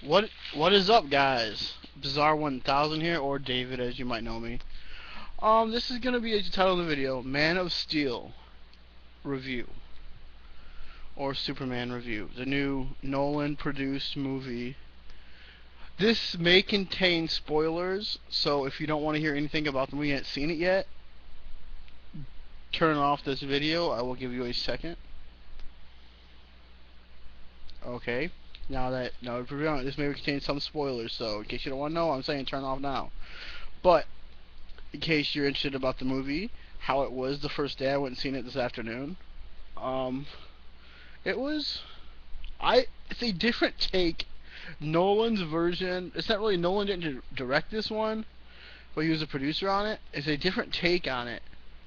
What is up, guys? Bizarre 1000 here, or David, as you might know me. This is gonna be the title of the video: Man of Steel review, or Superman review, the new Nolan-produced movie. This may contain spoilers, so if you don't want to hear anything about the movie, you haven't seen it yet, turn off this video. I will give you a second. Okay. Now, to be honest, this may contain some spoilers, so in case you don't want to know, I'm saying turn off now. But in case you're interested about the movie, how it was the first day I went and seen it this afternoon. Um, it was, it's a different take. Nolan's version, it's not really, Nolan didn't direct this one, but he was a producer on it. It's a different take on it.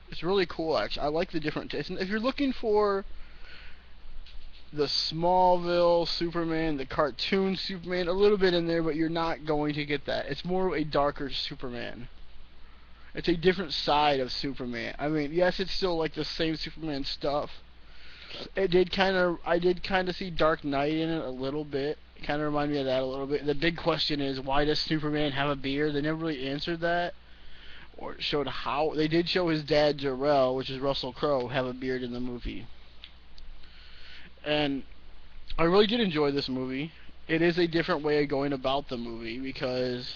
It's really cool, actually. I like the different takes. If you're looking for the Smallville Superman, the cartoon Superman, a little bit in there, but you're not going to get that. It's more of a darker Superman. It's a different side of Superman. I mean, yes, it's still like the same Superman stuff. I did kind of see Dark Knight in it a little bit. It kind of reminded me of that a little bit. The big question is, why does Superman have a beard? They never really answered that, or showed how. They did show his dad Jor-El, which is Russell Crowe, have a beard in the movie. And I really did enjoy this movie. It is a different way of going about the movie, because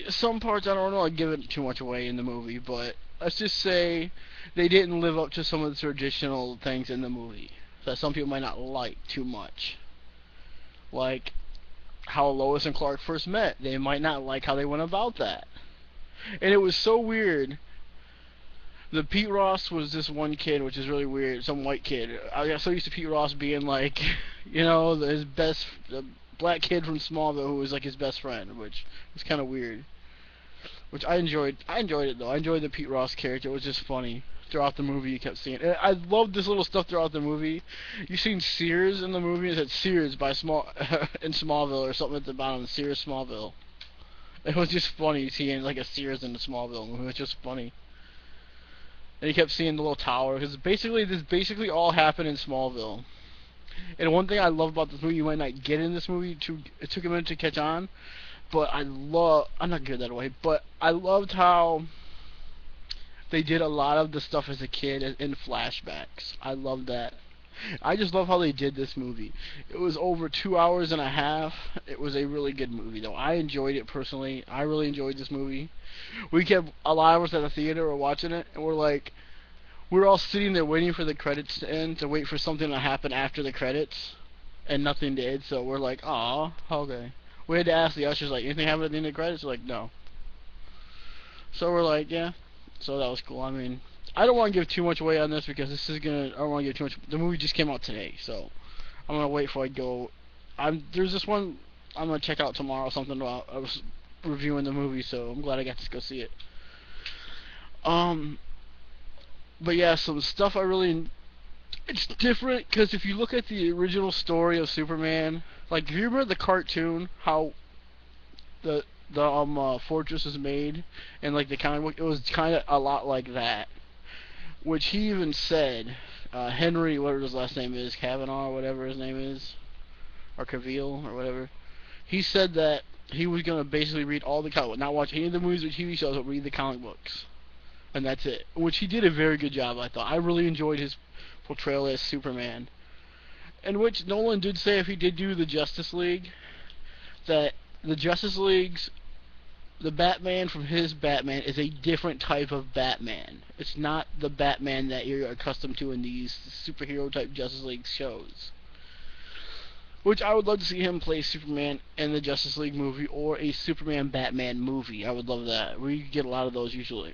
some parts, I don't know, I'd give it too much away in the movie, but let's just say they didn't live up to some of the traditional things in the movie that some people might not like too much. Like how Lois and Clark first met. They might not like how they went about that. And it was so weird. The Pete Ross was this one kid, which is really weird, some white kid. I got so used to Pete Ross being like, the black kid from Smallville who was like his best friend, which was kind of weird. Which I enjoyed. I enjoyed it though. I enjoyed the Pete Ross character. It was just funny throughout the movie. You kept seeing it. And I loved this little stuff throughout the movie. You seen Sears in the movie? It said Sears by in Smallville or something at the bottom. Sears Smallville. It was just funny seeing like a Sears in the Smallville movie. It was just funny. And you kept seeing the little tower, because this basically all happened in Smallville. And one thing I love about this movie, you might not get in this movie, it took a minute to catch on, but I'm not good that way, but I loved how they did a lot of the stuff as a kid in flashbacks. I love that. I just love how they did this movie. It was over 2 hours and a half. It was a really good movie, though. I enjoyed it personally. I really enjoyed this movie. A lot of us at the theater were watching it, and we're all sitting there waiting for the credits to end, to wait for something to happen after the credits, and nothing did, so we're like, aw, okay. We had to ask the ushers, like, anything happen at the end of the credits? They're like, no. So we're like, yeah. So that was cool. I mean, I don't want to give too much away on this, because I don't want to give too much. The movie just came out today, so I'm going to wait before I go. There's this one I'm going to check out tomorrow, something about, I was reviewing the movie, so I'm glad I got to go see it. But yeah, some stuff it's different, because if you look at the original story of Superman, like, do you remember the cartoon, how the fortress is made, and like the comic book, it was kind of a lot like that, which he even said, Henry, whatever his last name is, Kavanaugh, or whatever his name is, or Cavill, or whatever, he said that he was going to basically read all the comic books, not watch any of the movies or TV shows, but read the comic books. And that's it. Which he did a very good job, I thought. I really enjoyed his portrayal as Superman. In which Nolan did say, if he did do the Justice League, that the Justice League's, the Batman from his Batman is a different type of Batman. It's not the Batman that you're accustomed to in these superhero type Justice League shows. Which I would love to see him play Superman in the Justice League movie, or a Superman Batman movie. I would love that. We get a lot of those usually.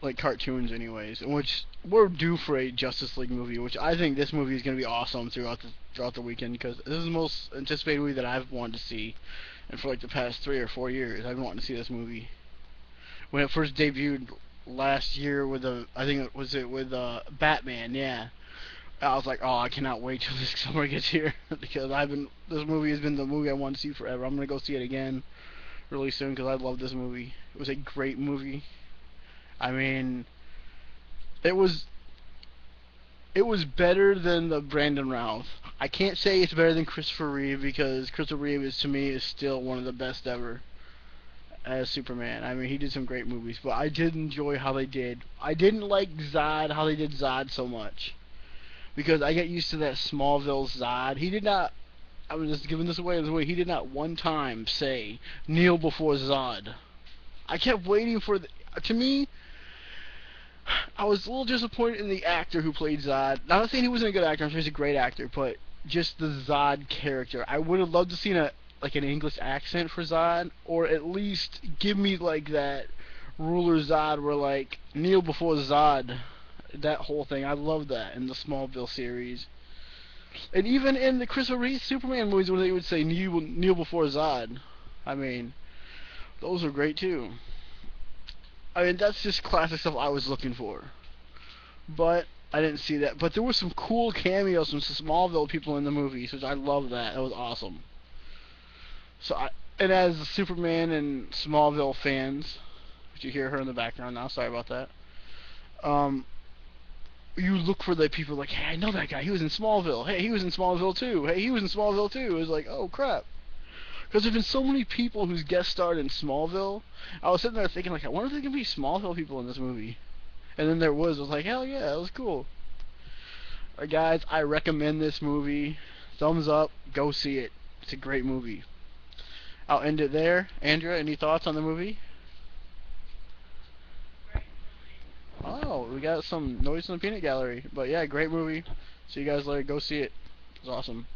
Like cartoons anyways, in which we're due for a Justice League movie, which I think this movie is going to be awesome throughout the weekend, because this is the most anticipated movie that I've wanted to see, and for like the past 3 or 4 years I've been wanting to see this movie. When it first debuted last year with with Batman, yeah. I was like, oh, I cannot wait till this summer gets here, because this movie has been the movie I wanted to see forever. I'm going to go see it again really soon, because I love this movie. It was a great movie. I mean, it It was better than the Brandon Routh. I can't say it's better than Christopher Reeve because Christopher Reeve is to me is still one of the best ever as Superman. I mean, he did some great movies, but I did enjoy how they did. I didn't like Zod, how they did Zod so much, because I get used to that Smallville Zod. He did not. I'm just giving this away. He did not one time say kneel before Zod. I kept waiting for to me, I was a little disappointed in the actor who played Zod. Not saying he wasn't a good actor. I'm sure he's a great actor, but just the Zod character. I would have loved to see an English accent for Zod, or at least give me like that ruler Zod, where like kneel before Zod. That whole thing. I love that in the Smallville series. And even in the Christopher Reeve Superman movies, when they would say kneel before Zod, I mean, those are great too. I mean, that's just classic stuff I was looking for. But I didn't see that. But there were some cool cameos from some Smallville people in the movies, which I love that. That was awesome. And as Superman and Smallville fans, which you hear her in the background now, sorry about that. You look for the people like, hey, I know that guy. He was in Smallville. Hey, he was in Smallville too. Hey, he was in Smallville too. It was like, oh crap. Because there's been so many people who's guest starred in Smallville. I was sitting there thinking, like, I wonder if there's going to be Smallville people in this movie. And then there was. I was like, hell yeah, that was cool. Alright, guys, I recommend this movie. Thumbs up. Go see it. It's a great movie. I'll end it there. Andrea, any thoughts on the movie? Oh, we got some noise in the peanut gallery. But yeah, great movie. See you guys later. Go see it. It's awesome.